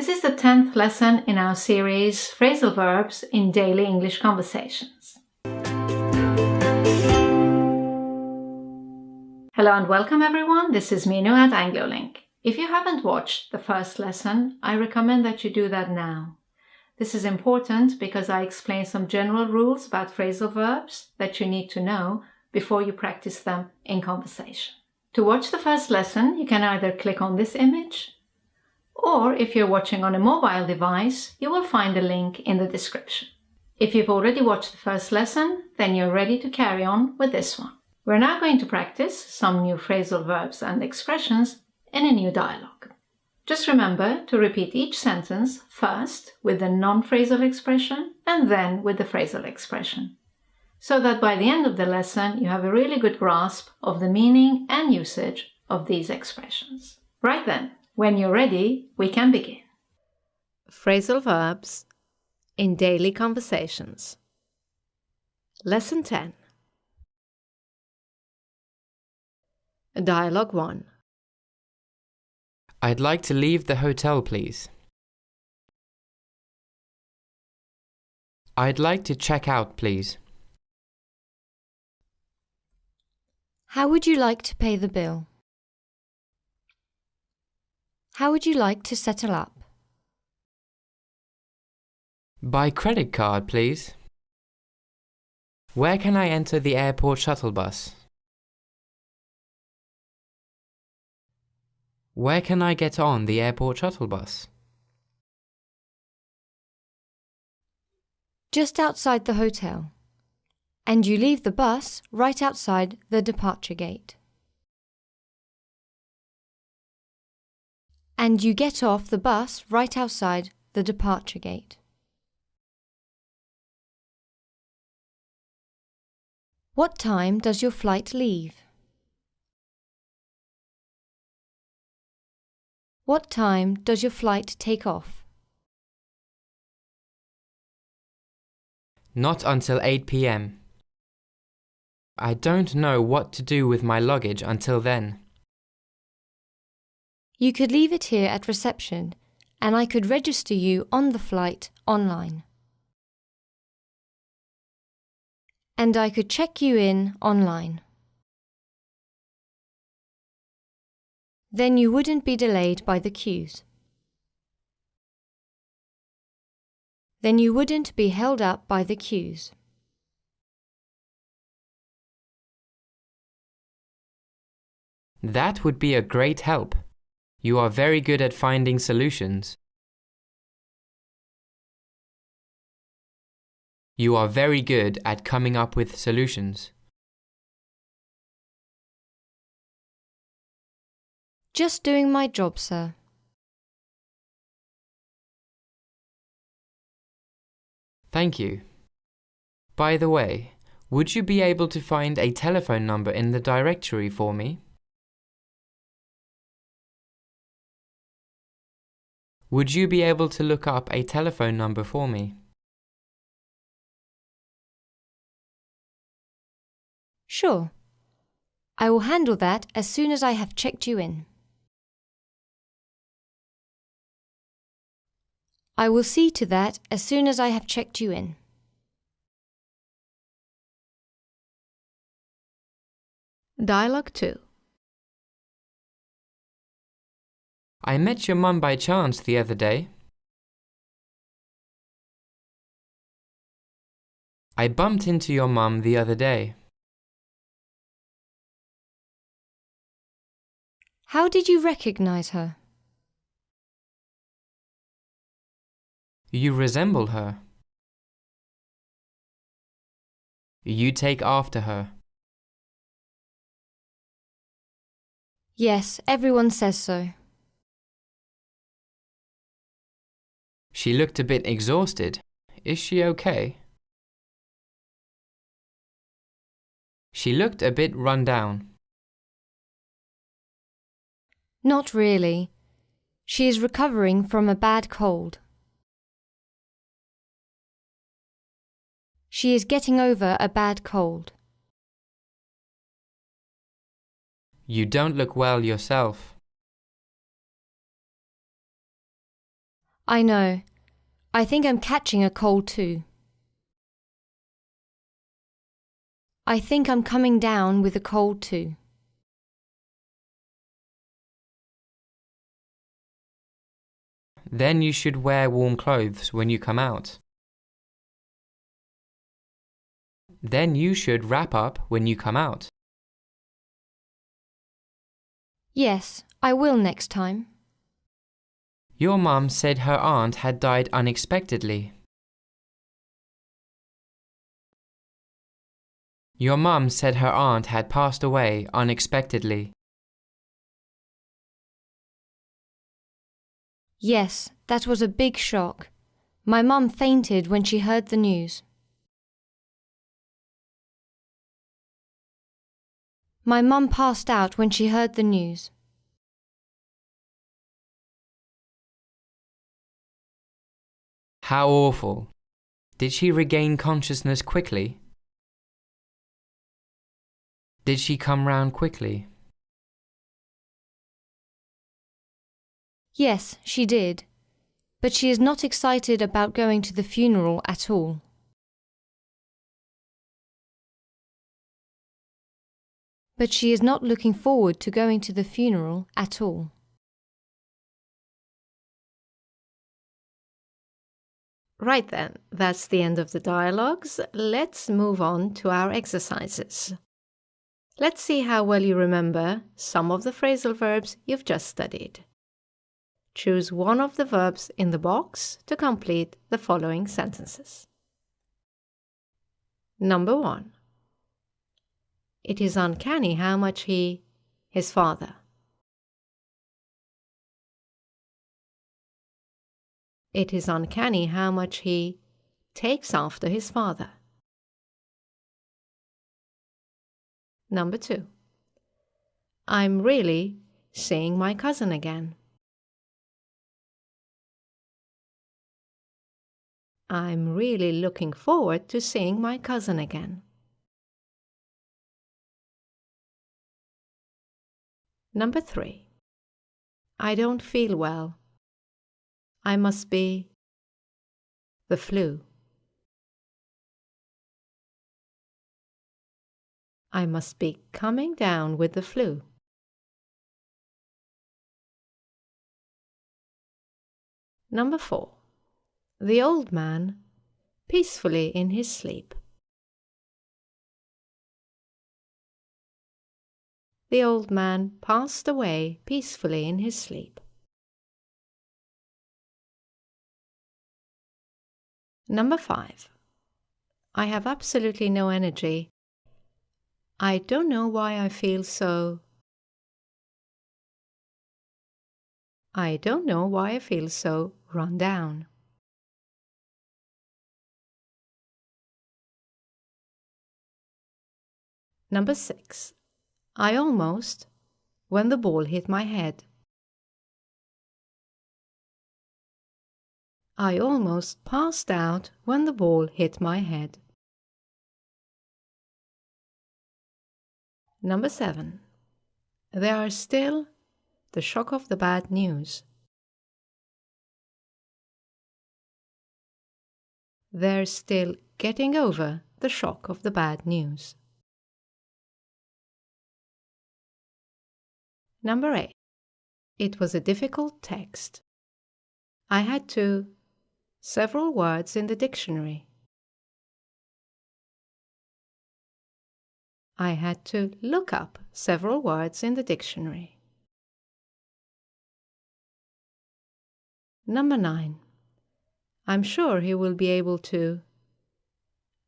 This is the 10th lesson in our series Phrasal Verbs in Daily English Conversations. Hello and welcome everyone, this is Minu at AngloLink. If you haven't watched the first lesson, I recommend that you do that now. This is important because I explain some general rules about phrasal verbs that you need to know before you practice them in conversation. To watch the first lesson, you can either click on this image, or if you're watching on a mobile device, you will find a link in the description. If you've already watched the first lesson, then you're ready to carry on with this one. We're now going to practice some new phrasal verbs and expressions in a new dialogue. Just remember to repeat each sentence first with the non-phrasal expression and then with the phrasal expression, so that by the end of the lesson you have a really good grasp of the meaning and usage of these expressions. Right then, when you're ready, we can begin. Phrasal verbs in daily conversations. Lesson 10. Dialogue 1. I'd like to leave the hotel, please. I'd like to check out, please. How would you like to pay the bill? How would you like to settle up? By credit card, please. Where can I enter the airport shuttle bus? Where can I get on the airport shuttle bus? Just outside the hotel. And you leave the bus right outside the departure gate. And you get off the bus right outside the departure gate. What time does your flight leave? What time does your flight take off? Not until 8 p.m. I don't know what to do with my luggage until then. You could leave it here at reception, and I could register you on the flight online. And I could check you in online. Then you wouldn't be delayed by the queues. Then you wouldn't be held up by the queues. That would be a great help. You are very good at finding solutions. You are very good at coming up with solutions. Just doing my job, sir. Thank you. By the way, would you be able to find a telephone number in the directory for me? Would you be able to look up a telephone number for me? Sure. I will handle that as soon as I have checked you in. I will see to that as soon as I have checked you in. Dialogue 2. I met your mum by chance the other day. I bumped into your mum the other day. How did you recognize her? You resemble her. You take after her. Yes, everyone says so. She looked a bit exhausted. Is she okay? She looked a bit run down. Not really. She is recovering from a bad cold. She is getting over a bad cold. You don't look well yourself. I know. I think I'm catching a cold too. I think I'm coming down with a cold too. Then you should wear warm clothes when you come out. Then you should wrap up when you come out. Yes, I will next time. Your mum said her aunt had died unexpectedly. Your mum said her aunt had passed away unexpectedly. Yes, that was a big shock. My mum fainted when she heard the news. My mum passed out when she heard the news. How awful. Did she regain consciousness quickly? Did she come round quickly? Yes, she did. But she is not excited about going to the funeral at all. But she is not looking forward to going to the funeral at all. Right then, that's the end of the dialogues. Let's move on to our exercises. Let's see how well you remember some of the phrasal verbs you've just studied. Choose one of the verbs in the box to complete the following sentences. Number 1. It is uncanny how much his father. It is uncanny how much he takes after his father. Number 2. I'm really seeing my cousin again. I'm really looking forward to seeing my cousin again. Number 3. I don't feel well. I must be the flu. I must be coming down with the flu. Number 4. The old man peacefully in his sleep. The old man passed away peacefully in his sleep. Number 5. I have absolutely no energy. I don't know why I feel so. I don't know why I feel so run down. Number 6. I almost, when the ball hit my head. I almost passed out when the ball hit my head. Number 7. There are still the shock of the bad news. They're still getting over the shock of the bad news. Number 8. It was a difficult text. I had to several words in the dictionary. I had to look up several words in the dictionary. Number 9. I'm sure he will be able to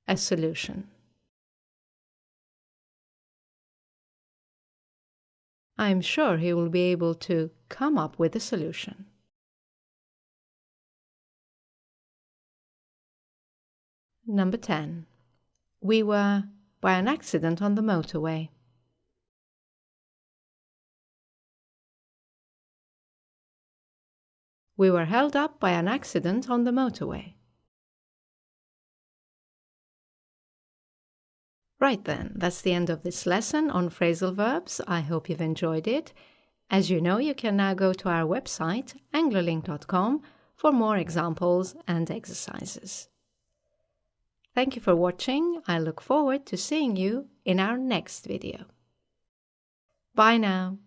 a solution. I'm sure he will be able to come up with a solution. Number 10. We were by an accident on the motorway. We were held up by an accident on the motorway. Right then, that's the end of this lesson on phrasal verbs. I hope you've enjoyed it. As you know, you can now go to our website, anglolink.com, for more examples and exercises. Thank you for watching. I look forward to seeing you in our next video. Bye now.